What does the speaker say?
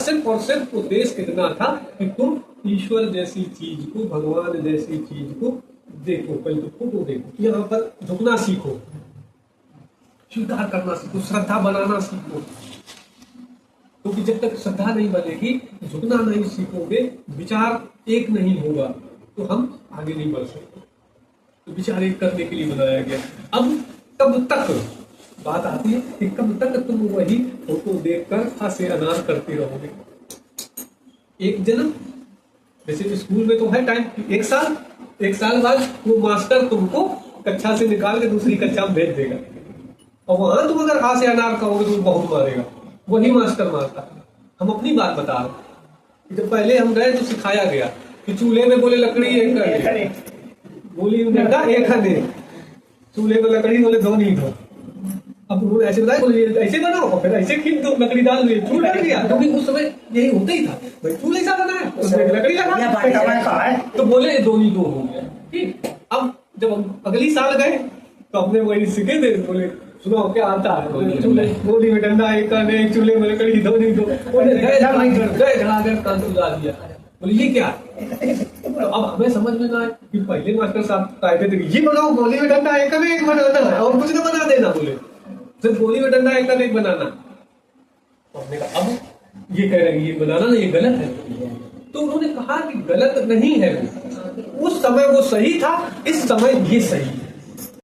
सिर्फ और सिर्फ उद्देश्य इतना था कि तुम ईश्वर जैसी चीज को, भगवान जैसी चीज को देखो, पहले तो फोटो देखो, यहाँ पर झुकना सीखो, स्वीकार करना सीखो, श्रद्धा बनाना सीखो। क्योंकि जब तक श्रद्धा नहीं बनेगी, झुकना नहीं सीखोगे, विचार एक नहीं होगा, तो हम आगे नहीं बढ़ सकते। तो विचार एक करने के लिए बनाया गया। अब कब तक बात आती है कि कब तक तुम वही फोटो देखकर हाथ अनार करते रहोगे। एक जन्म, जैसे स्कूल में तो है टाइम, एक साल बाद वो मास्टर तुमको कक्षा से निकाल के दूसरी कक्षा में भेज देगा, और वहां तुम अगर हाथ से अनार कहोगे तो बहुत मारेगा, वही मास्टर मारता। हम अपनी बात बता रहे, जब पहले हम गए तो सिखाया गया कि चूल्हे में बोले लकड़ी एक कर, बोली डंडा एक हने, चूल्हे में लकड़ी बोले दो नहीं दो। अब उन्होंने ऐसे बताया, बोले ऐसे बनाओ, और फिर ऐसे खींच दो, लकड़ी डाल दो, चूल्हा डाल दिया। क्योंकि उस समय यही होता ही था, भाई चूल्हे ऐसा बना है, उसमें लकड़ी लगा, तो बोले दो ही दो हो गया। ठीक, अब जब हम अगली साल गए तो हमने वही सीखे थे, बोले सुनो क्या आता है, चूल्हे गोली में डंडा एक करने, चूल्हे में लकड़ी दो नहीं दो, गए झड़ाकर कान सुझा दिया। बोले ये क्या? तो अब हमें समझ में ना आए कि पहले मास्टर साहब कहते थे ये बनाओ, गोली में डंडा एक करने, एक बनाना है और कुछ ना बना देना, बोले सिर्फ गोली में डंडा एक करने, एक बनाना। तो हमने कहा अब ये कह रहे हैं ये बनाना ना, ये गलत है। तो उन्होंने कहा कि गलत नहीं है, उस समय वो सही था, इस समय ये सही है।